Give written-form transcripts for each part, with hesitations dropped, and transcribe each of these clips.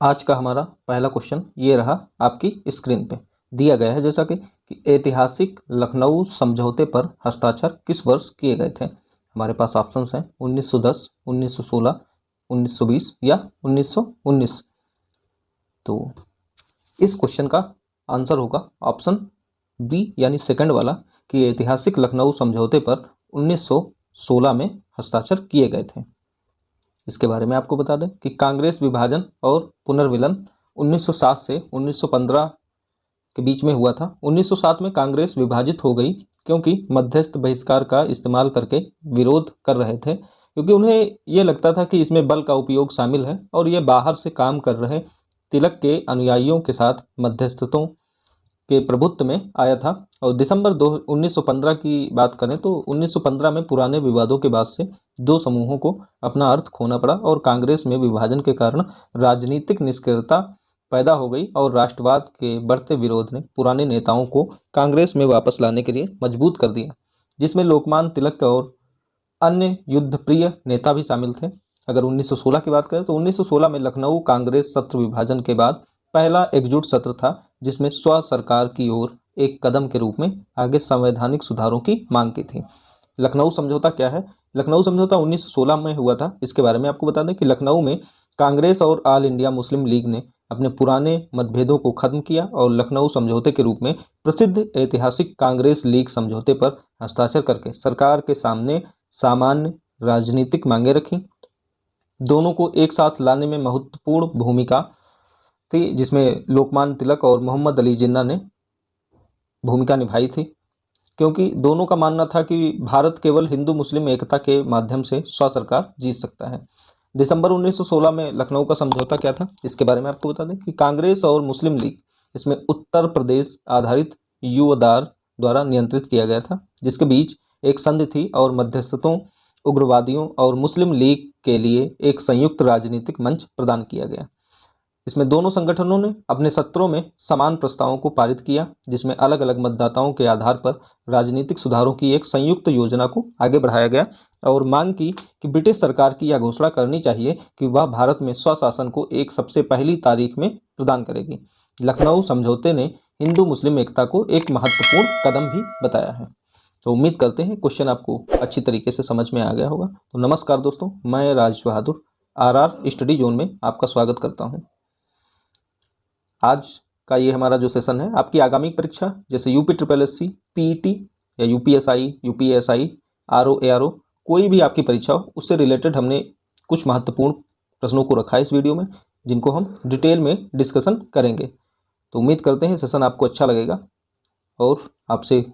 आज का हमारा पहला क्वेश्चन ये रहा आपकी स्क्रीन पे दिया गया है, जैसा कि ऐतिहासिक लखनऊ समझौते पर हस्ताक्षर किस वर्ष किए गए थे। हमारे पास ऑप्शंस हैं 1910, 1916, 1920 या 1919। तो इस क्वेश्चन का आंसर होगा ऑप्शन बी यानी सेकंड वाला कि ऐतिहासिक लखनऊ समझौते पर 1916 में हस्ताक्षर किए गए थे। इसके बारे में आपको बता दें कि कांग्रेस विभाजन और पुनर्मिलन 1907 से 1915 के बीच में हुआ था। 1907 में कांग्रेस विभाजित हो गई क्योंकि मध्यस्थ बहिष्कार का इस्तेमाल करके विरोध कर रहे थे, क्योंकि उन्हें यह लगता था कि इसमें बल का उपयोग शामिल है और ये बाहर से काम कर रहे तिलक के अनुयायियों के साथ मध्यस्थों के प्रभुत्व में आया था। और दिसंबर 1915 की बात करें तो 1915 में पुराने विवादों के बाद से दो समूहों को अपना अर्थ खोना पड़ा और कांग्रेस में विभाजन के कारण राजनीतिक निष्क्रियता पैदा हो गई और राष्ट्रवाद के बढ़ते विरोध ने पुराने नेताओं को कांग्रेस में वापस लाने के लिए मजबूर कर दिया, जिसमें लोकमान्य तिलक और अन्य युद्धप्रिय नेता भी शामिल थे। अगर 1916 की बात करें तो 1916 में लखनऊ कांग्रेस सत्र विभाजन के बाद पहला एकजुट सत्र था, जिसमें स्व सरकार की ओर एक कदम के रूप में आगे संवैधानिक सुधारों की मांग की थी। लखनऊ समझौता क्या है? लखनऊ समझौता 1916 में हुआ था। इसके बारे में आपको बता दें कि लखनऊ में कांग्रेस और ऑल इंडिया मुस्लिम लीग ने अपने पुराने मतभेदों को खत्म किया और लखनऊ समझौते के रूप में प्रसिद्ध ऐतिहासिक कांग्रेस लीग समझौते पर हस्ताक्षर करके सरकार के सामने सामान्य राजनीतिक मांगे रखी। दोनों को एक साथ लाने में महत्वपूर्ण भूमिका थी, जिसमें लोकमान्य तिलक और मोहम्मद अली जिन्ना ने भूमिका निभाई थी, क्योंकि दोनों का मानना था कि भारत केवल हिंदू मुस्लिम एकता के माध्यम से स्व सरकार जीत सकता है। दिसंबर 1916 में लखनऊ का समझौता क्या था, इसके बारे में आपको बता दें कि कांग्रेस और मुस्लिम लीग, इसमें उत्तर प्रदेश आधारित युवदार द्वारा नियंत्रित किया गया था, जिसके बीच एक संधि थी और मध्यस्थों, उग्रवादियों और मुस्लिम लीग के लिए एक संयुक्त राजनीतिक मंच प्रदान किया गया। इसमें दोनों संगठनों ने अपने सत्रों में समान प्रस्तावों को पारित किया, जिसमें अलग अलग मतदाताओं के आधार पर राजनीतिक सुधारों की एक संयुक्त योजना को आगे बढ़ाया गया और मांग की कि ब्रिटिश सरकार की यह घोषणा करनी चाहिए कि वह भारत में स्वशासन को एक सबसे पहली तारीख में प्रदान करेगी। लखनऊ समझौते ने हिंदू मुस्लिम एकता को एक महत्वपूर्ण कदम भी बताया है। तो उम्मीद करते हैं क्वेश्चन आपको अच्छी तरीके से समझ में आ गया होगा। तो नमस्कार दोस्तों, मैं Raj Bahadur RR study zone में आपका स्वागत करता हूं। आज का ये हमारा जो सेशन है, आपकी आगामी परीक्षा जैसे यूपी ट्रिपल एससी, पीईटी या यूपीएसआई, यूपीएसआई, आरओ, एआरओ, कोई भी आपकी परीक्षा हो, उससे रिलेटेड हमने कुछ महत्वपूर्ण प्रश्नों को रखा है इस वीडियो में, जिनको हम डिटेल में डिस्कशन करेंगे। तो उम्मीद करते हैं सेशन आपको अच्छा लगेगा और आपसे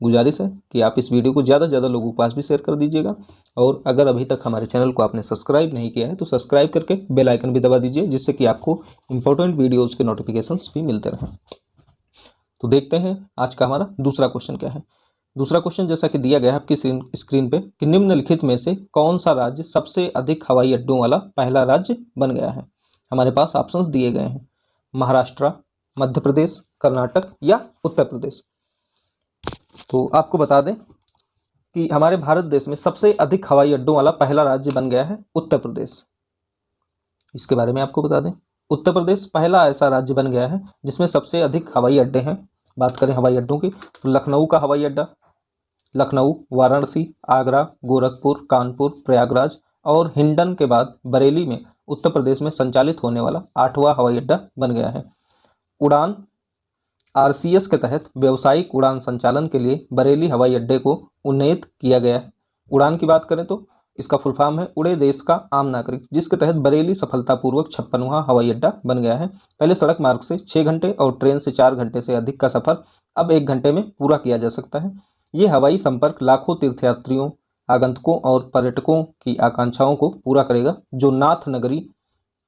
गुजारिश है कि आप इस वीडियो को ज़्यादा से ज़्यादा लोगों के पास भी शेयर कर दीजिएगा। और अगर अभी तक हमारे चैनल को आपने सब्सक्राइब नहीं किया है तो सब्सक्राइब करके बेल आइकन भी दबा दीजिए, जिससे कि आपको इंपॉर्टेंट वीडियोज़ के नोटिफिकेशंस भी मिलते रहें। तो देखते हैं आज का हमारा दूसरा क्वेश्चन क्या है। दूसरा क्वेश्चन जैसा कि दिया गया है आपकी स्क्रीन पे कि निम्नलिखित में से कौन सा राज्य सबसे अधिक हवाई अड्डों वाला पहला राज्य बन गया है। हमारे पास ऑप्शंस दिए गए हैं, महाराष्ट्र, मध्य प्रदेश, कर्नाटक या उत्तर प्रदेश। तो आपको बता दें कि हमारे भारत देश में सबसे अधिक हवाई अड्डों वाला पहला राज्य बन गया है उत्तर प्रदेश। इसके बारे में आपको बता दें, उत्तर प्रदेश पहला ऐसा राज्य बन गया है जिसमें सबसे अधिक हवाई अड्डे हैं। बात करें हवाई अड्डों की तो लखनऊ का हवाई अड्डा, लखनऊ, वाराणसी, आगरा, गोरखपुर, कानपुर, प्रयागराज और हिंडन के बाद बरेली में उत्तर प्रदेश में संचालित होने वाला 8वां हवाई अड्डा बन गया है। उड़ान आरसीएस के तहत व्यावसायिक उड़ान संचालन के लिए बरेली हवाई अड्डे को उन्नत किया गया है। उड़ान की बात करें तो इसका फुल फॉर्म है उड़े देश का आम नागरिक, जिसके तहत बरेली सफलतापूर्वक 56वां हवाई अड्डा बन गया है। पहले सड़क मार्ग से 6 घंटे और ट्रेन से 4 घंटे से अधिक का सफर अब 1 घंटे में पूरा किया जा सकता है। ये हवाई संपर्क लाखों तीर्थयात्रियों, आगंतुकों और पर्यटकों की आकांक्षाओं को पूरा करेगा, जो नाथ नगरी,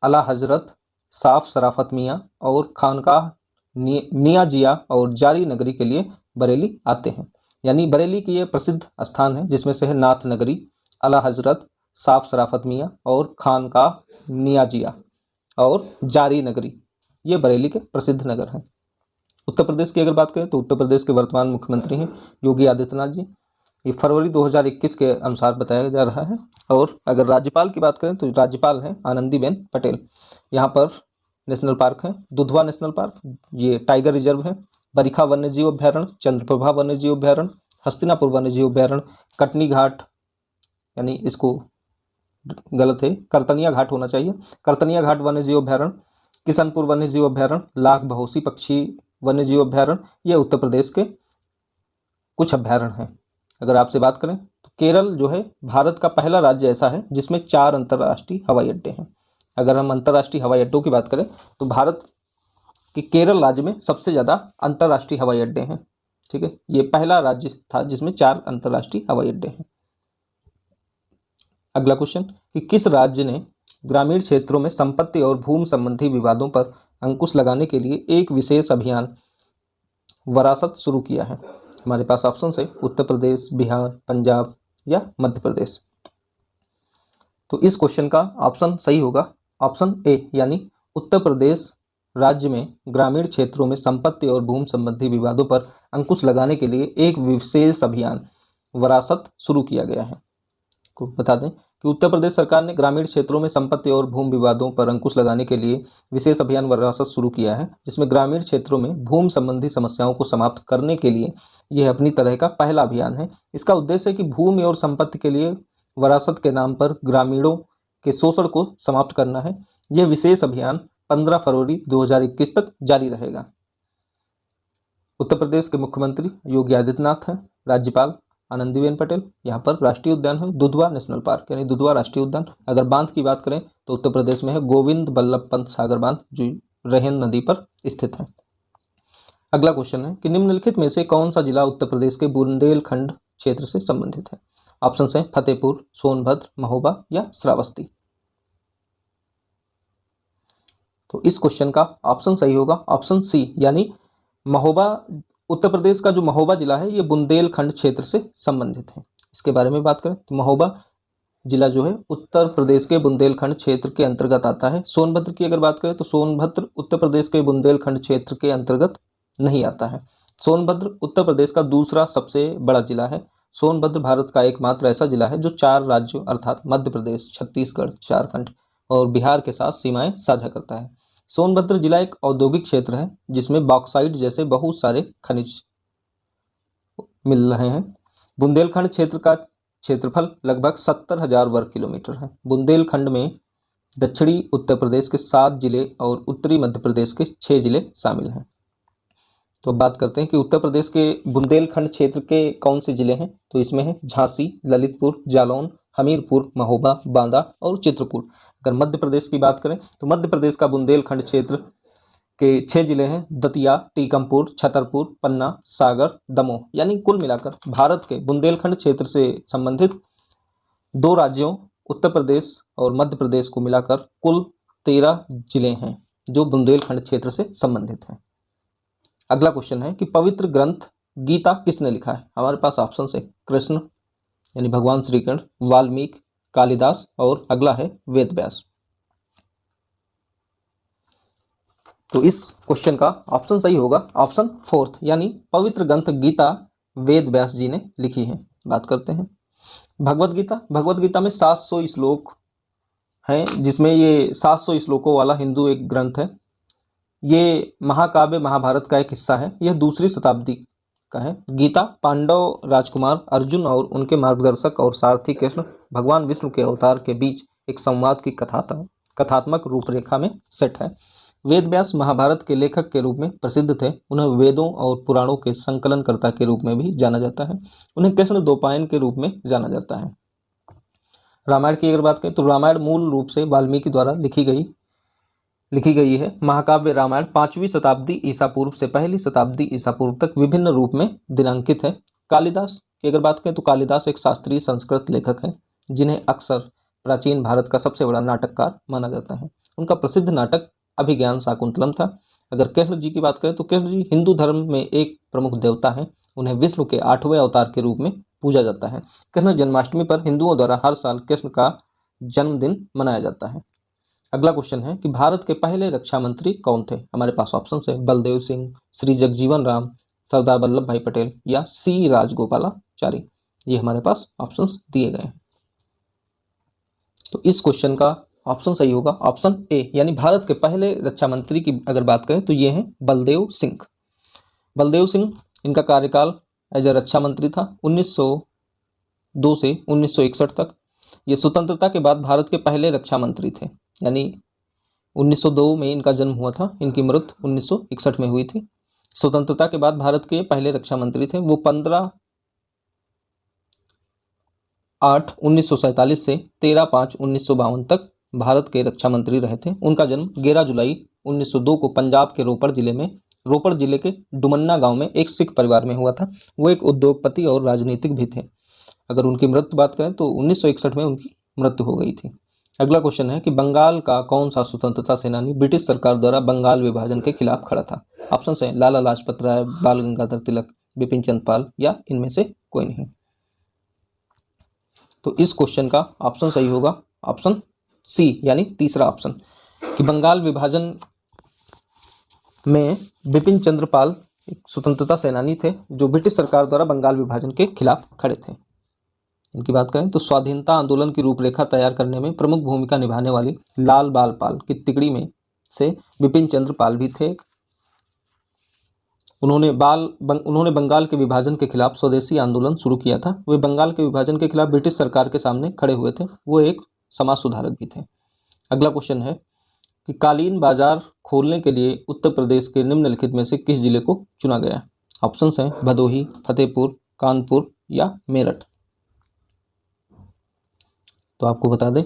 आला हजरत, साफ शराफत मियाँ और खानकाह नियाजिया और जारी नगरी के लिए बरेली आते हैं। यानी बरेली की ये प्रसिद्ध स्थान है, जिसमें से है नाथ नगरी, आला हजरत, साफ शराफत मियाँ और खानकाह नियाजिया और जारी नगरी, ये बरेली के प्रसिद्ध नगर हैं। उत्तर प्रदेश की अगर बात करें तो उत्तर प्रदेश के वर्तमान मुख्यमंत्री हैं योगी आदित्यनाथ जी। ये फरवरी 2021 के अनुसार बताया जा रहा है। और अगर राज्यपाल की बात करें तो राज्यपाल हैं आनंदीबेन पटेल। यहाँ पर नेशनल पार्क है, दुधवा नेशनल पार्क, ये टाइगर रिजर्व है, बरिखा वन्यजीव अभ्यारण्य, चंद्रप्रभा वन्यजीव अभ्यारण्य, हस्तिनापुर वन्यजीव अभ्यारण्य, कटनी घाट, यानी इसको गलत है, करतनिया घाट होना चाहिए, करतनिया घाट वन्यजीव अभ्यारण्य, किशनपुर वन्यजीव अभ्यारण्य, लाख बहोसी पक्षी वन्यजीव अभ्यारण्य, ये उत्तर प्रदेश के कुछ अभ्यारण्य हैं। अगर आपसे बात करें तो केरल जो है भारत का पहला राज्य ऐसा है जिसमें 4 अंतर्राष्ट्रीय हवाई अड्डे हैं। अगर हम अंतर्राष्ट्रीय हवाई अड्डों की बात करें तो भारत के केरल राज्य में सबसे ज़्यादा अंतर्राष्ट्रीय हवाई अड्डे हैं। ठीक है, ये पहला राज्य था जिसमें 4 अंतर्राष्ट्रीय हवाई अड्डे हैं। अगला क्वेश्चन कि किस राज्य ने ग्रामीण क्षेत्रों में संपत्ति और भूमि संबंधी विवादों पर अंकुश लगाने के लिए एक विशेष अभियान वरासत शुरू किया है? हमारे पास ऑप्शन है उत्तर प्रदेश, बिहार, पंजाब या मध्य प्रदेश। तो इस क्वेश्चन का ऑप्शन सही होगा ऑप्शन ए, यानी उत्तर प्रदेश राज्य में ग्रामीण क्षेत्रों में संपत्ति और भूमि संबंधी विवादों पर अंकुश लगाने के लिए एक विशेष अभियान वरासत शुरू किया गया है। को बता दें कि उत्तर प्रदेश सरकार ने ग्रामीण क्षेत्रों में संपत्ति और भूमि विवादों पर अंकुश लगाने के लिए विशेष अभियान वरासत शुरू किया है, जिसमें ग्रामीण क्षेत्रों में भूमि संबंधी समस्याओं को समाप्त करने के लिए यह अपनी तरह का पहला अभियान है। इसका उद्देश्य है कि भूमि और संपत्ति के लिए वरासत के नाम पर ग्रामीणों के शोषण को समाप्त करना है। यह विशेष अभियान 15 फरवरी 2021 तक जारी रहेगा। उत्तर प्रदेश के मुख्यमंत्री योगी आदित्यनाथ हैं, राज्यपाल आनंदीबेन पटेल। यहाँ पर राष्ट्रीय उद्यान है दुधवा नेशनल पार्क, यानी दुधवा राष्ट्रीय उद्यान। अगर बांध की बात करें तो उत्तर प्रदेश में है गोविंद बल्लभ पंत सागर बांध, जो रहेन नदी पर स्थित है। अगला क्वेश्चन है कि निम्नलिखित में से कौन सा जिला उत्तर प्रदेश के बुंदेलखंड क्षेत्र से संबंधित है? ऑप्शन है फतेहपुर, सोनभद्र, महोबा या श्रावस्ती। तो इस क्वेश्चन का ऑप्शन सही होगा ऑप्शन सी, यानी महोबा। उत्तर प्रदेश का जो महोबा जिला है ये बुंदेलखंड क्षेत्र से संबंधित है। इसके बारे में बात करें तो महोबा जिला जो है उत्तर प्रदेश के बुंदेलखंड क्षेत्र के अंतर्गत आता है। सोनभद्र की अगर बात करें तो सोनभद्र उत्तर प्रदेश के बुंदेलखंड क्षेत्र के अंतर्गत नहीं आता है। सोनभद्र उत्तर प्रदेश का दूसरा सबसे बड़ा जिला है। सोनभद्र भारत का एकमात्र ऐसा जिला है जो 4 राज्यों अर्थात मध्य प्रदेश, छत्तीसगढ़, झारखंड और बिहार के साथ सीमाएं साझा करता है। सोनभद्र जिला एक औद्योगिक क्षेत्र है जिसमें बॉक्साइट जैसे बहुत सारे खनिज मिल रहे हैं। बुंदेलखंड क्षेत्र का क्षेत्रफल लगभग 70,000 वर्ग किलोमीटर है। बुंदेलखंड में दक्षिणी उत्तर प्रदेश के 7 जिले और उत्तरी मध्य प्रदेश के 6 जिले शामिल हैं। तो अब बात करते हैं कि उत्तर प्रदेश के बुंदेलखंड क्षेत्र के कौन से जिले हैं। तो इसमें है झांसी, ललितपुर, जालौन, हमीरपुर, महोबा, बांदा और चित्रकूट। अगर मध्य प्रदेश की बात करें तो मध्य प्रदेश का बुंदेलखंड क्षेत्र के 6 जिले हैं दतिया, टीकमपुर, छतरपुर, पन्ना, सागर, दमोह। यानी कुल मिलाकर भारत के बुंदेलखंड क्षेत्र से संबंधित 2 राज्यों उत्तर प्रदेश और मध्य प्रदेश को मिलाकर कुल 13 जिले हैं जो बुंदेलखंड क्षेत्र से संबंधित हैं। अगला क्वेश्चन है कि पवित्र ग्रंथ गीता किसने लिखा है? हमारे पास ऑप्शन है कृष्ण यानी भगवान श्री कृष्ण, वाल्मीकि, कालिदास और अगला है वेद व्यास। तो इस क्वेश्चन का ऑप्शन सही होगा ऑप्शन 4 यानी पवित्र ग्रंथ गीता वेद व्यास जी ने लिखी है। बात करते हैं भगवत गीता। भगवत गीता में 700 श्लोक हैं, जिसमें ये 700 श्लोकों वाला हिंदू एक ग्रंथ है। ये महाकाव्य महाभारत का एक हिस्सा है। यह 2री शताब्दी का है। गीता पांडव राजकुमार अर्जुन और उनके मार्गदर्शक और सारथी कृष्ण भगवान विष्णु के अवतार के बीच एक संवाद की कथात्मक रूपरेखा में सेट है। वेद व्यास महाभारत के लेखक के रूप में प्रसिद्ध थे। उन्हें वेदों और पुराणों के संकलनकर्ता के रूप में भी जाना जाता है। उन्हें कृष्ण द्वैपायन के रूप में जाना जाता है। रामायण की अगर बात करें तो रामायण मूल रूप से वाल्मीकि द्वारा लिखी गई है। महाकाव्य रामायण 5वीं शताब्दी ईसा पूर्व से 1ली शताब्दी ईसा पूर्व तक विभिन्न रूप में दिनांकित है। कालिदास की अगर बात करें तो कालिदास एक शास्त्रीय संस्कृत लेखक है जिन्हें अक्सर प्राचीन भारत का सबसे बड़ा नाटककार माना जाता है। उनका प्रसिद्ध नाटक अभिज्ञान शाकुंतलम था। अगर कृष्ण जी की बात करें तो कृष्ण जी हिंदू धर्म में एक प्रमुख देवता हैं। उन्हें विष्णु के 8वें अवतार के रूप में पूजा जाता है। कृष्ण जन्माष्टमी पर हिंदुओं द्वारा हर साल कृष्ण का जन्मदिन मनाया जाता है। अगला क्वेश्चन है कि भारत के पहले रक्षा मंत्री कौन थे? हमारे पास ऑप्शन है बलदेव सिंह, श्री जगजीवन राम, सरदार वल्लभ भाई पटेल या सी राजगोपालाचारी। ये हमारे पास ऑप्शंस दिए गए हैं। तो इस क्वेश्चन का ऑप्शन सही होगा ऑप्शन ए, यानी भारत के पहले रक्षा मंत्री की अगर बात करें तो ये हैं बलदेव सिंह। बलदेव सिंह, इनका कार्यकाल एज ए रक्षा मंत्री था 1902 से 1961 तक। ये स्वतंत्रता के बाद भारत के पहले रक्षा मंत्री थे, यानी 1902 में इनका जन्म हुआ था, इनकी मृत्यु 1961 में हुई थी। स्वतंत्रता के बाद भारत के पहले रक्षा मंत्री थे। वो 15/8/1947 से 13/5/1952 तक भारत के रक्षा मंत्री रहे थे। उनका जन्म 11 जुलाई 1902 को पंजाब के रोपड़ जिले के डुमन्ना गांव में एक सिख परिवार में हुआ था। वो एक उद्योगपति और राजनीतिक भी थे। अगर उनकी मृत्यु बात करें तो 1961 में उनकी मृत्यु हो गई थी। अगला क्वेश्चन है कि बंगाल का कौन सा स्वतंत्रता सेनानी ब्रिटिश सरकार द्वारा बंगाल विभाजन के खिलाफ खड़ा था? ऑप्शन है लाला लाजपत राय, बाल गंगाधर तिलक, बिपिन चंद्र पाल या इनमें से कोई नहीं। तो इस क्वेश्चन का ऑप्शन सही होगा ऑप्शन सी, यानी तीसरा ऑप्शन, कि बंगाल विभाजन में बिपिन चंद्र पाल एक स्वतंत्रता सेनानी थे जो ब्रिटिश सरकार द्वारा बंगाल विभाजन के खिलाफ खड़े थे। इनकी बात करें तो स्वाधीनता आंदोलन की रूपरेखा तैयार करने में प्रमुख भूमिका निभाने वाली लाल बाल पाल की तिकड़ी में से बिपिन चंद्र पाल भी थे। उन्होंने बंगाल के विभाजन के खिलाफ स्वदेशी आंदोलन शुरू किया था। वे बंगाल के विभाजन के खिलाफ ब्रिटिश सरकार के सामने खड़े हुए थे। वो एक समाज सुधारक भी थे। अगला क्वेश्चन है कि कालीन बाजार खोलने के लिए उत्तर प्रदेश के निम्नलिखित में से किस जिले को चुना गया? ऑप्शंस हैं भदोही, फतेहपुर, कानपुर या मेरठ। तो आपको बता दें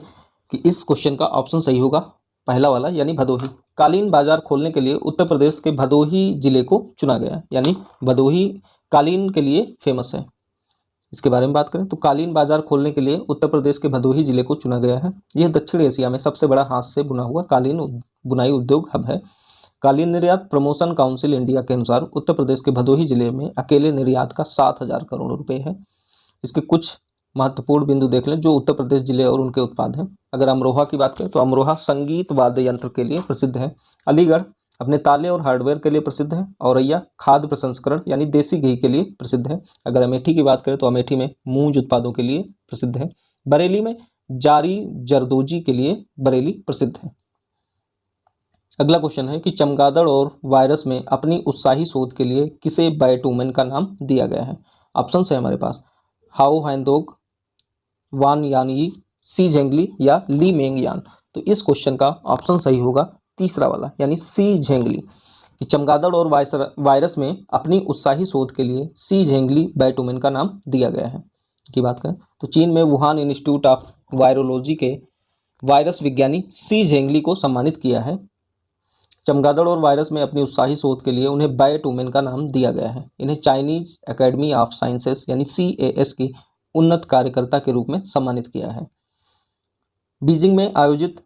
कि इस क्वेश्चन का ऑप्शन सही होगा पहला वाला, यानी भदोही। कालीन बाजार खोलने के लिए उत्तर प्रदेश के भदोही जिले को चुना गया, यानी भदोही कालीन के लिए फेमस है। इसके बारे में बात करें तो कालीन बाजार खोलने के लिए उत्तर प्रदेश के भदोही जिले को चुना गया है। यह दक्षिण एशिया में सबसे बड़ा हाथ से बुना हुआ कालीन बुनाई उद्योग हब है। कालीन निर्यात प्रमोशन काउंसिल इंडिया के अनुसार उत्तर प्रदेश के भदोही जिले में अकेले निर्यात का 7,000 करोड़ रुपए है। इसके कुछ महत्वपूर्ण बिंदु देख लें जो उत्तर प्रदेश जिले और उनके उत्पाद हैं। अगर अमरोहा की बात करें तो अमरोहा संगीत वाद्य यंत्र के लिए प्रसिद्ध है। अलीगढ़ अपने ताले और हार्डवेयर के लिए प्रसिद्ध है। औरैया खाद्य प्रसंस्करण यानी देसी घी के लिए प्रसिद्ध है। अगर अमेठी की बात करें तो अमेठी में मूंज उत्पादों के लिए प्रसिद्ध है। बरेली में जारी जरदोजी के लिए बरेली प्रसिद्ध है। अगला क्वेश्चन है कि चमगादड़ और वायरस में अपनी उत्साही शोध के लिए किसे बैटमैन का नाम दिया गया है? ऑप्शन है हमारे पास हाओ हैंदोग, वान यानी, सी झेंगली या ली मेंग यान। तो इस क्वेश्चन का ऑप्शन सही होगा तीसरा वाला, यानी सी झेंगली। कि चमगादड़ और वायरस में अपनी उत्साही शोध के लिए सी झेंगली बैटमैन का नाम दिया गया है। की बात करें तो चीन में वुहान इंस्टीट्यूट ऑफ वायरोलॉजी के वायरस विज्ञानी सी झेंगली को सम्मानित किया है। चमगादड़ और वायरस में अपनी उत्साही शोध के लिए उन्हें बैटमैन का नाम दिया गया है। इन्हें चाइनीज एकेडमी ऑफ साइंसेस यानी CAS की उन्नत कार्यकर्ता के रूप में सम्मानित किया है। बीजिंग में आयोजित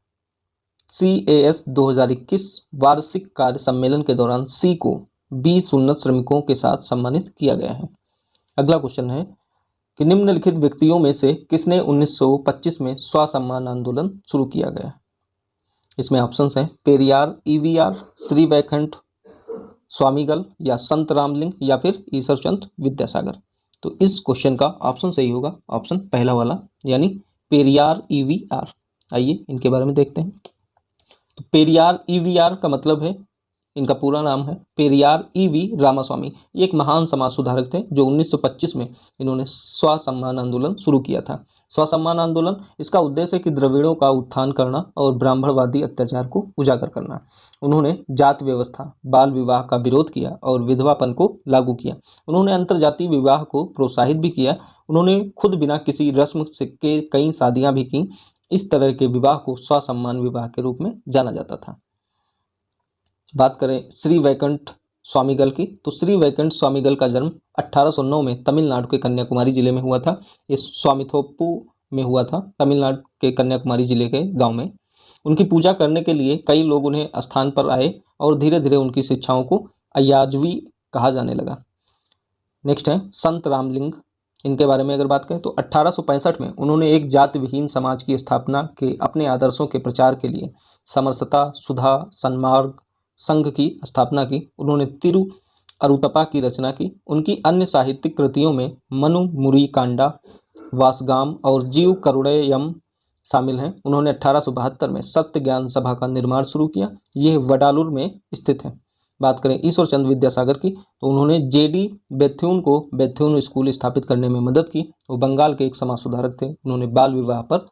CAS 2021 वार्षिक कार्य सम्मेलन के दौरान सी को 20 उन्नत श्रमिकों के साथ सम्मानित किया गया है। अगला क्वेश्चन है कि निम्नलिखित व्यक्तियों में से किसने 1925 में स्वसम्मान आंदोलन शुरू किया गया? इसमें ऑप्शंस हैं पेरियार, EVR, श्री वैकुंठ स्वामीगल या संत रामलिंग या फिर ईश्वरचंद विद्यासागर। तो इस क्वेश्चन का ऑप्शन सही होगा ऑप्शन पहला वाला, यानी पेरियार EVR। आइए इनके बारे में देखते हैं। तो पेरियार EVR का मतलब है, इनका पूरा नाम है पेरियार EV रामास्वामी। ये एक महान समाज सुधारक थे जो 1925 में इन्होंने स्वसम्मान आंदोलन शुरू किया था। स्वसम्मान आंदोलन, इसका उद्देश्य है कि द्रविड़ों का उत्थान करना और ब्राह्मणवादी अत्याचार को उजागर करना। उन्होंने जात व्यवस्था, बाल विवाह का विरोध किया और विधवापन को लागू किया। उन्होंने अंतर्जातीय विवाह को प्रोत्साहित भी किया। उन्होंने खुद बिना किसी रस्म के कई शादियां भी की। इस तरह के विवाह को स्वसम्मान विवाह के रूप में जाना जाता था। बात करें श्री वैकुंठ स्वामीगल की, तो श्री वैकुंठ स्वामीगल का जन्म 1809 में तमिलनाडु के कन्याकुमारी जिले में हुआ था। ये स्वामिथोप्पु में हुआ था, तमिलनाडु के कन्याकुमारी जिले के गांव में। उनकी पूजा करने के लिए कई लोग उन्हें स्थान पर आए और धीरे धीरे उनकी शिक्षाओं को अयाजवी कहा जाने लगा। नेक्स्ट है संत रामलिंग। इनके बारे में अगर बात करें तो 1865 में उन्होंने एक जाति विहीन समाज की स्थापना के अपने आदर्शों के प्रचार के लिए समरसता, सुधा, सन्मार्ग संघ की स्थापना की। उन्होंने तिरु अरुतपा की रचना की। उनकी अन्य साहित्यिक कृतियों में मनु मुरी कांडा, वासगाम और जीव करुणयम शामिल हैं। उन्होंने 1872 में सत्य ज्ञान सभा का निर्माण शुरू किया। यह वडालूर में स्थित है। बात करें ईश्वर चंद्र विद्यासागर की, तो उन्होंने जेडी बेथ्यून को बेथ्यून स्कूल स्थापित करने में मदद की। वो बंगाल के एक समाज सुधारक थे। उन्होंने बाल विवाह पर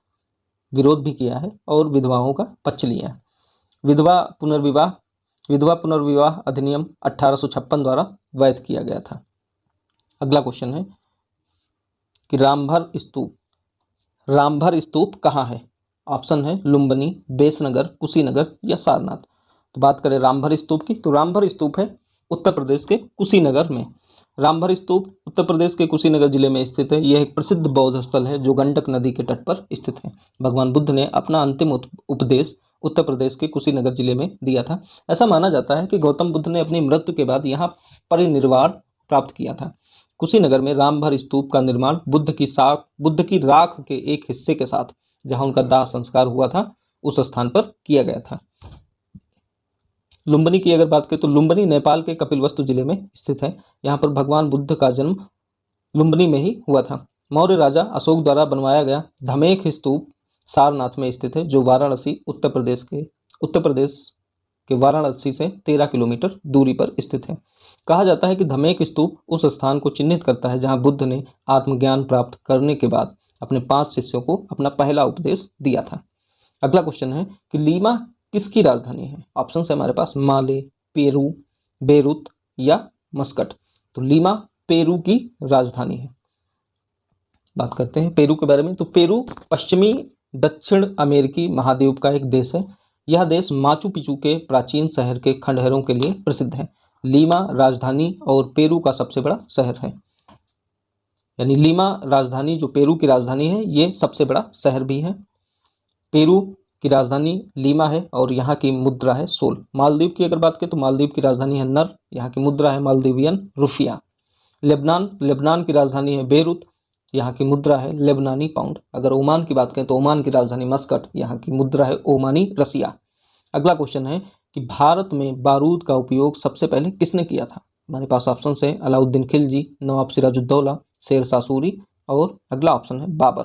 विरोध भी किया है और विधवाओं का पक्ष लिया है। विधवा पुनर्विवाह अधिनियम 1856 द्वारा वैध किया गया था। अगला क्वेश्चन है कि रामभर स्तूप कहाँ है? ऑप्शन है लुम्बिनी, बेसनगर, कुशीनगर या सारनाथ। तो बात करें रामभर स्तूप की, तो रामभर स्तूप है उत्तर प्रदेश के कुशीनगर में। रामभर स्तूप उत्तर प्रदेश के कुशीनगर जिले में स्थित है। यह एक प्रसिद्ध बौद्ध स्थल है जो गंडक नदी के तट पर स्थित है। भगवान बुद्ध ने अपना अंतिम उपदेश उत्तर प्रदेश के कुशीनगर जिले में दिया था। ऐसा माना जाता है कि गौतम बुद्ध ने अपनी मृत्यु के बाद यहाँ परिनिर्वाण प्राप्त किया था। कुशीनगर में रामभर स्तूप का निर्माण बुद्ध की राख के एक हिस्से के साथ, जहां उनका दाह संस्कार हुआ था, उस स्थान पर किया गया था। लुम्बिनी की अगर बात करें तो लुम्बिनी नेपाल के कपिलवस्तु जिले में स्थित है। यहाँ पर भगवान बुद्ध का जन्म लुम्बिनी में ही हुआ था। मौर्य राजा अशोक द्वारा बनवाया गया धमेख स्तूप सारनाथ में स्थित है, जो उत्तर प्रदेश के वाराणसी से 13 किलोमीटर दूरी पर स्थित है। कहा जाता है कि धमेख स्तूप उस स्थान को चिन्हित करता है जहां बुद्ध ने आत्मज्ञान प्राप्त करने के बाद अपने 5 शिष्यों को अपना पहला उपदेश दिया था। अगला क्वेश्चन है कि लीमा किसकी राजधानी है? ऑप्शन है हमारे पास माले, पेरू, बेरूत या मस्कट। तो लीमा पेरू की राजधानी है। बात करते हैं पेरू के बारे में, तो पेरू पश्चिमी दक्षिण अमेरिकी महाद्वीप का एक देश है। यह देश माचू पिचू के प्राचीन शहर के खंडहरों के लिए प्रसिद्ध है। लीमा राजधानी और पेरू का सबसे बड़ा शहर है। यानी लीमा राजधानी जो पेरू की राजधानी है, ये सबसे बड़ा शहर भी है। पेरू की राजधानी लीमा है और यहाँ की मुद्रा है सोल। मालदीव की अगर बात करें तो मालदीव की राजधानी है नर, यहाँ की मुद्रा है मालदीवियन रुफिया। लेबनान की राजधानी है बेरूत, यहाँ की मुद्रा है लेबनानी पाउंड। अगर ओमान की बात करें तो ओमान की राजधानी मस्कट, यहाँ की मुद्रा है ओमानी रसिया। अगला क्वेश्चन है कि भारत में बारूद का उपयोग सबसे पहले किसने किया था? हमारे पास ऑप्शन है अलाउद्दीन खिलजी, नवाब सिराजुद्दौला, शेर शाह सूरी और अगला ऑप्शन है बाबर।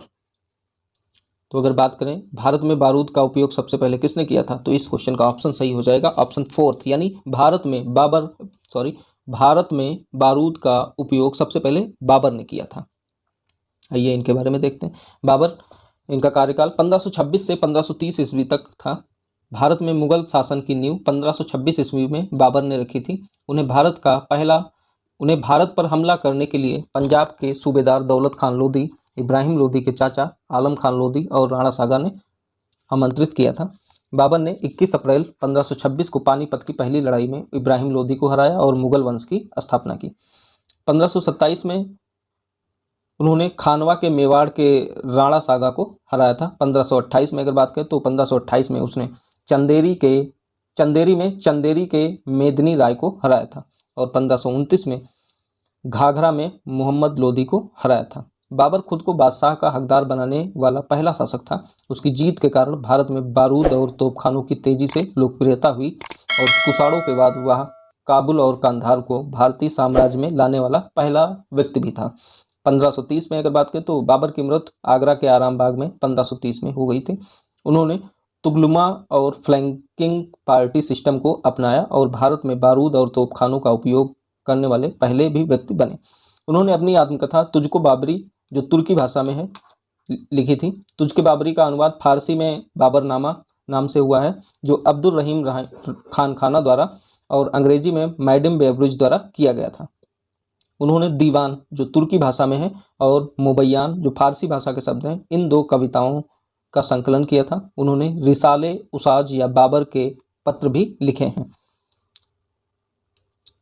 तो अगर बात करें भारत में बारूद का उपयोग सबसे पहले किसने किया था, तो इस क्वेश्चन का ऑप्शन सही हो जाएगा ऑप्शन 4, यानी भारत में बारूद का उपयोग सबसे पहले बाबर ने किया था। आइए इनके बारे में देखते हैं। बाबर, इनका कार्यकाल 1526 से 1530 ईस्वी तक था। भारत में मुगल शासन की नींव 1526 ईस्वी में बाबर ने रखी थी। उन्हें भारत पर हमला करने के लिए पंजाब के सूबेदार दौलत खान लोधी, इब्राहिम लोधी के चाचा आलम खान लोधी और राणा सागा ने आमंत्रित किया था। बाबर ने 21 अप्रैल 1526 को पानीपत की पहली लड़ाई में इब्राहिम लोधी को हराया और मुगल वंश की स्थापना की। 1527 में उन्होंने खानवा के मेवाड़ के राणा सागा को हराया था। 1528 में अगर बात करें तो 1528 में उसने चंदेरी के मेदिनी राय को हराया था और 1529 में घाघरा में मोहम्मद लोधी को हराया था। बाबर खुद को बादशाह का हकदार बनाने वाला पहला शासक था। उसकी जीत के कारण भारत में बारूद और तोपखानों की तेजी से लोकप्रियता हुई और कुषाणों के बाद वह काबुल और कांधार को भारतीय साम्राज्य में लाने वाला पहला व्यक्ति भी था। 1530 में अगर बात करें तो बाबर की मृत्यु आगरा के आराम बाग में 1530 में हो गई थी। उन्होंने तुगलुमा और फ्लैंकिंग पार्टी सिस्टम को अपनाया और भारत में बारूद और तोपखानों का उपयोग करने वाले पहले भी व्यक्ति बने। उन्होंने अपनी आत्मकथा तुझको बाबरी, जो तुर्की भाषा में है, लिखी थी। तुझके बाबरी का अनुवाद फारसी में बाबरनामा नाम से हुआ है, जो अब्दुल रहीम खान खाना द्वारा और अंग्रेजी में मैडम बेवरेज द्वारा किया गया था। उन्होंने दीवान, जो तुर्की भाषा में है, और मुबैयान, जो फारसी भाषा के शब्द हैं, इन 2 कविताओं का संकलन किया था। उन्होंने रिसाले उसाज या बाबर के पत्र भी लिखे हैं।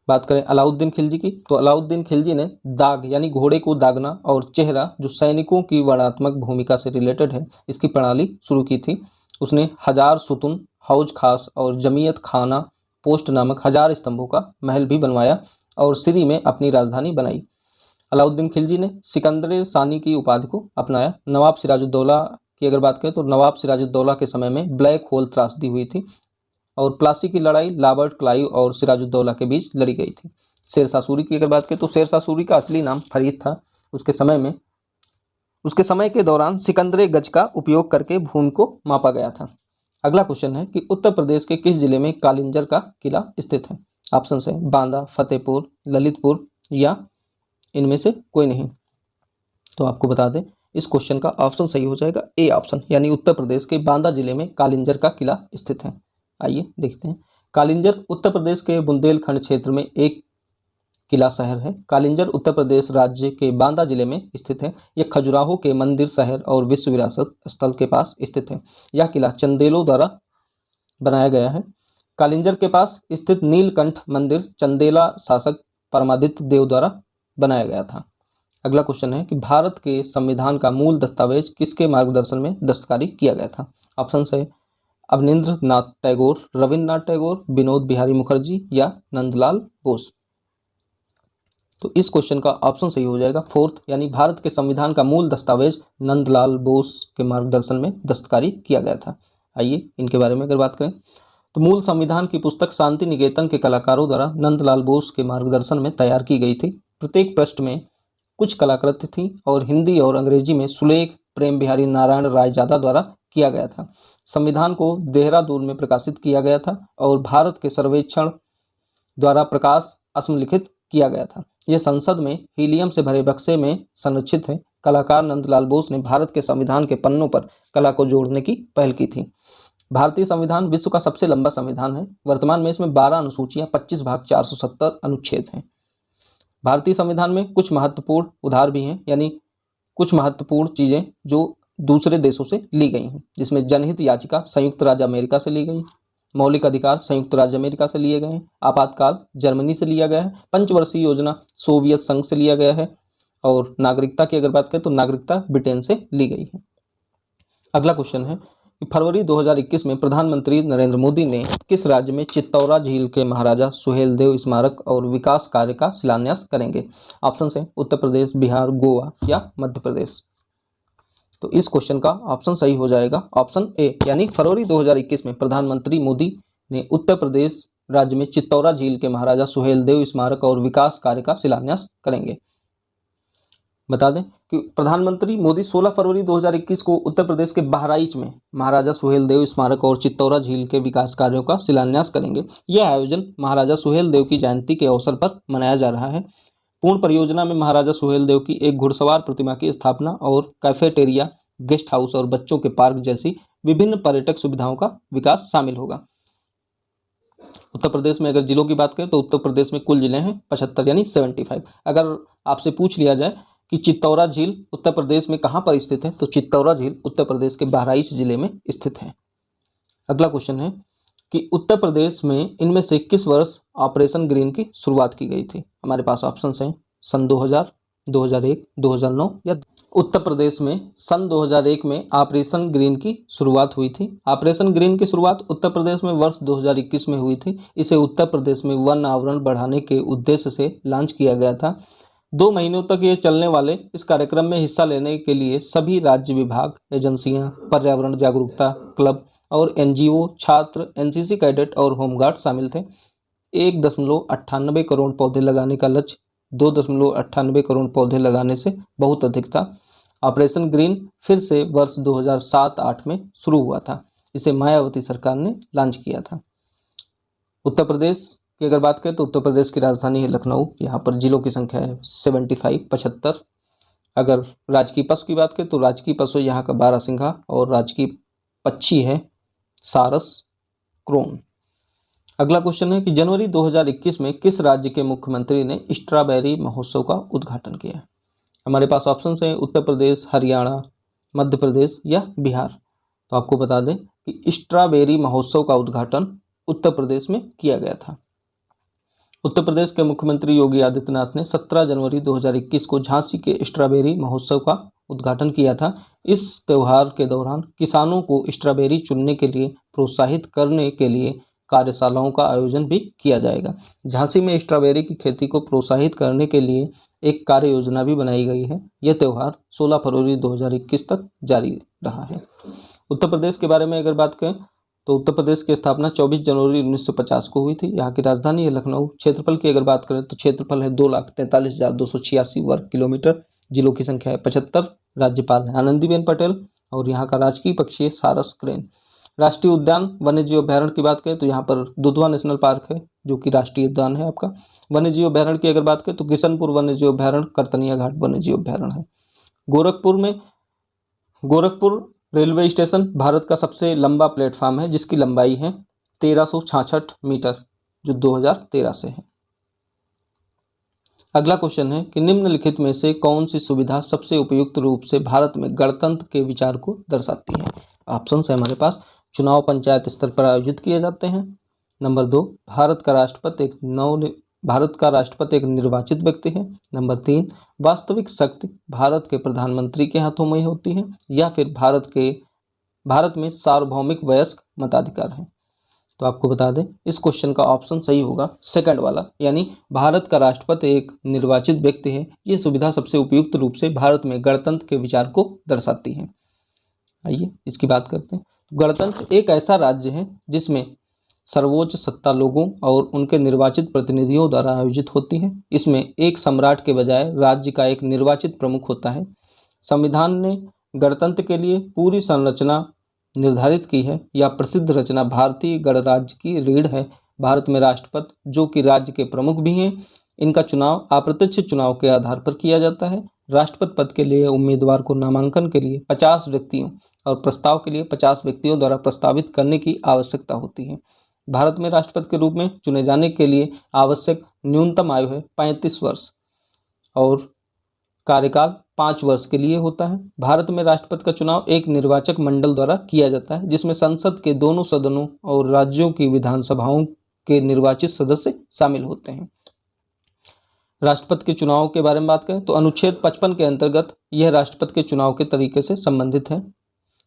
बात करें अलाउद्दीन खिलजी की, तो अलाउद्दीन खिलजी ने दाग यानी घोड़े को दागना और चेहरा, जो सैनिकों की वर्णात्मक भूमिका से रिलेटेड है, इसकी प्रणाली शुरू की थी। उसने 1000 सुतुन, हौज खास और जमीयत खाना पोस्ट नामक 1000 स्तंभों का महल भी बनवाया और सिरी में अपनी राजधानी बनाई। अलाउद्दीन खिलजी ने सिकंदर सानी की उपाधि को अपनाया। नवाब सिराजुद्दौला की अगर बात करें तो नवाब सिराजुद्दौला के समय में ब्लैक होल त्रासदी हुई थी और प्लासी की लड़ाई रॉबर्ट क्लाइव और सिराजुद्दौला के बीच लड़ी गई थी। शेर शाह सूरी की अगर बात करें तो शेर शाह सूरी का असली नाम फरीद था। उसके समय में उसके समय के दौरान सिकंदरे गज का उपयोग करके भूमि को मापा गया था। अगला क्वेश्चन है कि उत्तर प्रदेश के किस जिले में कालिंजर का किला स्थित है? ऑप्शन है बांदा, फतेहपुर, ललितपुर या इनमें से कोई नहीं। तो आपको बता दें इस क्वेश्चन का ऑप्शन सही हो जाएगा ए ऑप्शन, यानी उत्तर प्रदेश के बांदा जिले में कालिंजर का किला स्थित है। आइए देखते हैं। कालिंजर उत्तर प्रदेश के बुंदेलखंड क्षेत्र में एक किला शहर है। कालिंजर उत्तर प्रदेश राज्य के बांदा जिले में स्थित है। यह खजुराहो के मंदिर शहर और विश्व विरासत स्थल के पास स्थित है। यह किला चंदेलों द्वारा बनाया गया है। कालिंजर के पास स्थित नीलकंठ मंदिर चंदेला शासक परमादित्य देव द्वारा बनाया गया था। अगला क्वेश्चन है कि भारत के संविधान का मूल दस्तावेज किसके मार्गदर्शन में दस्तकारी किया गया था? ऑप्शन है अवनींद्र नाथ टैगोर, रविन्द्रनाथ टैगोर, विनोद बिहारी मुखर्जी या नंदलाल बोस। तो इस क्वेश्चन का ऑप्शन सही हो जाएगा फोर्थ, यानी भारत के संविधान का मूल दस्तावेज नंदलाल बोस के मार्गदर्शन में दस्तकारी किया गया था। आइए इनके बारे में अगर बात करें तो मूल संविधान की पुस्तक शांति निकेतन के कलाकारों द्वारा नंदलाल बोस के मार्गदर्शन में तैयार की गई थी। प्रत्येक पृष्ठ में कुछ कलाकृति थी और हिंदी और अंग्रेजी में सुलेख प्रेम बिहारी नारायण रायजादा द्वारा किया गया था। संविधान को देहरादून में प्रकाशित किया गया था और भारत के सर्वेक्षण द्वारा प्रकाश असमलिखित किया गया था। यह संसद में हीलियम से भरे बक्से में संरक्षित है। कलाकार नंदलाल बोस ने भारत के संविधान के पन्नों पर कला को जोड़ने की पहल की थी। भारतीय संविधान विश्व का सबसे लंबा संविधान है। वर्तमान में इसमें 12 अनुसूचियां, 25 भाग, 470 अनुच्छेद हैं। भारतीय संविधान में कुछ महत्वपूर्ण उधार भी हैं, यानी कुछ महत्वपूर्ण चीज़ें जो दूसरे देशों से ली गई हैं, जिसमें जनहित याचिका संयुक्त राज्य अमेरिका से ली गई, मौलिक अधिकार संयुक्त राज्य अमेरिका से लिए गए हैं, आपातकाल जर्मनी से लिया गया है, पंचवर्षीय योजना सोवियत संघ से लिया गया है और नागरिकता की अगर बात करें तो नागरिकता ब्रिटेन से ली गई है। अगला क्वेश्चन है कि फरवरी 2021 में प्रधानमंत्री नरेंद्र मोदी ने किस राज्य में चित्तौरा झील के महाराजा सुहेलदेव स्मारक और विकास कार्य का शिलान्यास करेंगे? ऑप्शन है उत्तर प्रदेश, बिहार, गोवा या मध्य प्रदेश। तो इस क्वेश्चन का ऑप्शन सही हो जाएगा ऑप्शन ए, यानी फरवरी 2021 में प्रधानमंत्री मोदी ने उत्तर प्रदेश राज्य में चित्तौरा झील के महाराजा सुहेलदेव स्मारक और विकास कार्य का शिलान्यास करेंगे। बता दें कि प्रधानमंत्री मोदी 16 फरवरी 2021 को उत्तर प्रदेश के बहराइच में महाराजा सुहेलदेव स्मारक और चित्तौरा झील के विकास कार्यों का शिलान्यास करेंगे। यह आयोजन महाराजा सुहेलदेव की जयंती के अवसर पर मनाया जा रहा है। पूर्ण परियोजना में महाराजा सुहेलदेव की एक घुड़सवार प्रतिमा की स्थापना और कैफेटेरिया, गेस्ट हाउस और बच्चों के पार्क जैसी विभिन्न पर्यटक सुविधाओं का विकास शामिल होगा। उत्तर प्रदेश में अगर जिलों की बात करें तो उत्तर प्रदेश में कुल जिले हैं 75, यानी 75। अगर आपसे पूछ लिया जाए कि चित्तौरा झील उत्तर प्रदेश में कहाँ पर स्थित है, तो चित्तौरा झील उत्तर प्रदेश के बहराइच जिले में स्थित है। अगला क्वेश्चन है कि उत्तर प्रदेश में इनमें से किस वर्ष ऑपरेशन ग्रीन की शुरुआत की गई थी? हमारे पास ऑप्शन हैं सन 2000, 2001, 2009 या उत्तर प्रदेश में सन 2001 में ऑपरेशन ग्रीन की शुरुआत हुई थी। ऑपरेशन ग्रीन की शुरुआत उत्तर प्रदेश में वर्ष 2021 में हुई थी। इसे उत्तर प्रदेश में वन आवरण बढ़ाने के उद्देश्य से लॉन्च किया गया था। 2 महीनों तक ये चलने वाले इस कार्यक्रम में हिस्सा लेने के लिए सभी राज्य विभाग, एजेंसियां, पर्यावरण जागरूकता क्लब और NGO, छात्र, NCC कैडेट और होमगार्ड शामिल थे। 1.98 करोड़ पौधे लगाने का लक्ष्य 2.98 करोड़ पौधे लगाने से बहुत अधिक था। ऑपरेशन ग्रीन फिर से वर्ष 2007-08 में शुरू हुआ था। इसे मायावती सरकार ने लॉन्च किया था। उत्तर प्रदेश की अगर बात करें तो उत्तर प्रदेश की राजधानी है लखनऊ। यहाँ पर जिलों की संख्या है 75। अगर राजकीय पशु की बात करें तो राजकीय पशु यहाँ का बारहसिंघा और राजकीय पक्षी है सारस क्रोन। अगला क्वेश्चन है कि जनवरी 2021 में किस राज्य के मुख्यमंत्री ने स्ट्रॉबेरी महोत्सव का उद्घाटन किया? हमारे पास ऑप्शन हैं उत्तर प्रदेश, हरियाणा, मध्य प्रदेश या बिहार। तो आपको बता दें कि स्ट्रॉबेरी महोत्सव का उद्घाटन उत्तर प्रदेश में किया गया था। उत्तर प्रदेश के मुख्यमंत्री योगी आदित्यनाथ ने 17 जनवरी 2021 को झांसी के स्ट्रॉबेरी महोत्सव का उद्घाटन किया था। इस त्यौहार के दौरान किसानों को स्ट्रॉबेरी चुनने के लिए प्रोत्साहित करने के लिए कार्यशालाओं का आयोजन भी किया जाएगा। झांसी में स्ट्रॉबेरी की खेती को प्रोत्साहित करने के लिए एक कार्य योजना भी बनाई गई है। यह त्यौहार 16 फरवरी 2021 तक जारी रहा है। उत्तर प्रदेश के बारे में अगर बात करें तो उत्तर प्रदेश की स्थापना 24 जनवरी 1950 को हुई थी। यहाँ की राजधानी है लखनऊ। क्षेत्रफल की अगर बात करें तो क्षेत्रफल है 2,43,286 वर्ग किलोमीटर। जिलों की संख्या है 75, राज्यपाल है आनंदीबेन पटेल और यहाँ का राजकीय पक्षी है सारस क्रेन। राष्ट्रीय उद्यान वन्यजीव अभ्यारण्य की बात करें तो यहाँ पर दुधवा नेशनल पार्क है जो कि राष्ट्रीय उद्यान है आपका। वन्यजीव अभ्यारण्य की अगर बात करें तो किशनपुर वन्यजीव अभ्यारण्य, करतनिया घाट वन्यजीव अभ्यारण्य है। गोरखपुर रेलवे स्टेशन भारत का सबसे लंबा प्लेटफार्म है जिसकी लंबाई है 1366 मीटर जो 2013 से है। अगला क्वेश्चन है कि निम्नलिखित में से कौन सी सुविधा सबसे उपयुक्त रूप से भारत में गणतंत्र के विचार को दर्शाती है। ऑप्शन है हमारे पास, चुनाव पंचायत स्तर पर आयोजित किए जाते हैं। नंबर 2, भारत का राष्ट्रपति एक निर्वाचित व्यक्ति है। नंबर 3, वास्तविक शक्ति भारत के प्रधानमंत्री के हाथों में होती है। या फिर भारत में सार्वभौमिक वयस्क मताधिकार है। तो आपको बता दें इस क्वेश्चन का ऑप्शन सही होगा सेकंड वाला, यानी भारत का राष्ट्रपति एक निर्वाचित व्यक्ति है। ये सुविधा सबसे उपयुक्त रूप से भारत में गणतंत्र के विचार को दर्शाती है। आइए इसकी बात करते हैं। गणतंत्र एक ऐसा राज्य है जिसमें सर्वोच्च सत्ता लोगों और उनके निर्वाचित प्रतिनिधियों द्वारा आयोजित होती है। इसमें एक सम्राट के बजाय राज्य का एक निर्वाचित प्रमुख होता है। संविधान ने गणतंत्र के लिए पूरी संरचना निर्धारित की है। यह प्रसिद्ध रचना भारतीय गणराज्य की रीढ़ है। भारत में राष्ट्रपति जो कि राज्य के प्रमुख भी हैं, इनका चुनाव अप्रत्यक्ष चुनाव के आधार पर किया जाता है। राष्ट्रपति पद के लिए उम्मीदवार को नामांकन के लिए 50 व्यक्तियों और प्रस्ताव के लिए 50 व्यक्तियों द्वारा प्रस्तावित करने की आवश्यकता होती है। भारत में राष्ट्रपति के रूप में चुने जाने के लिए आवश्यक न्यूनतम आयु है 35 वर्ष और कार्यकाल 5 वर्ष के लिए होता है। भारत में राष्ट्रपति का चुनाव एक निर्वाचक मंडल द्वारा किया जाता है जिसमें संसद के दोनों सदनों और राज्यों की विधानसभाओं के निर्वाचित सदस्य शामिल होते हैं। राष्ट्रपति के चुनाव के बारे में बात करें तो अनुच्छेद 55 के अंतर्गत यह राष्ट्रपति के चुनाव के तरीके से संबंधित है,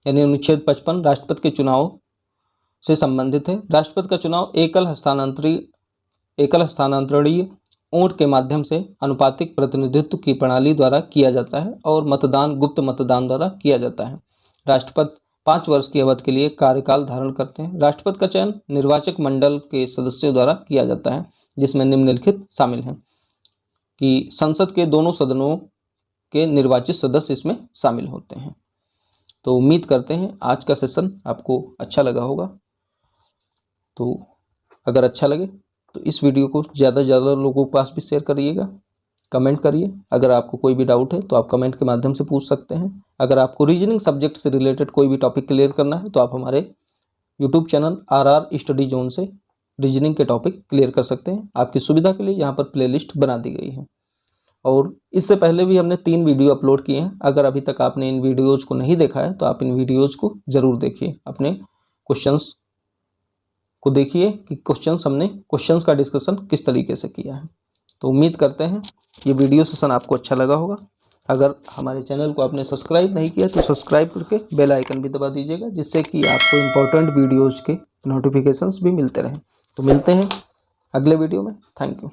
यानी अनुच्छेद 55 राष्ट्रपति के चुनाव से संबंधित है। राष्ट्रपति का चुनाव एकल हस्तांतरणीय वोट के माध्यम से अनुपातिक प्रतिनिधित्व की प्रणाली द्वारा किया जाता है और मतदान गुप्त मतदान द्वारा किया जाता है। राष्ट्रपति 5 वर्ष की अवधि के लिए कार्यकाल धारण करते हैं। राष्ट्रपति का चयन निर्वाचक मंडल के सदस्यों द्वारा किया जाता है जिसमें निम्नलिखित शामिल हैं कि संसद के दोनों सदनों के निर्वाचित सदस्य इसमें शामिल होते हैं। तो उम्मीद करते हैं आज का सेशन आपको अच्छा लगा होगा। तो अगर अच्छा लगे तो इस वीडियो को ज़्यादा से ज़्यादा लोगों के पास भी शेयर करिएगा, कमेंट करिए। अगर आपको कोई भी डाउट है तो आप कमेंट के माध्यम से पूछ सकते हैं। अगर आपको रीजनिंग सब्जेक्ट से रिलेटेड कोई भी टॉपिक क्लियर करना है तो आप हमारे YouTube channel RR study zone से रीजनिंग के टॉपिक क्लियर कर सकते हैं। आपकी सुविधा के लिए यहाँ पर प्लेलिस्ट बना दी गई है और इससे पहले भी हमने 3 वीडियो अपलोड किए हैं। अगर अभी तक आपने इन वीडियोज़ को नहीं देखा है तो आप इन वीडियोज़ को ज़रूर देखिए, अपने क्वेश्चंस को देखिए कि क्वेश्चंस का डिस्कशन किस तरीके से किया है। तो उम्मीद करते हैं ये वीडियो सेशन आपको अच्छा लगा होगा। अगर हमारे चैनल को आपने सब्सक्राइब नहीं किया तो सब्सक्राइब करके बेल आइकन भी दबा दीजिएगा जिससे कि आपको इम्पोर्टेंट वीडियोज़ के नोटिफिकेशंस भी मिलते रहें। तो मिलते हैं अगले वीडियो में। Thank you.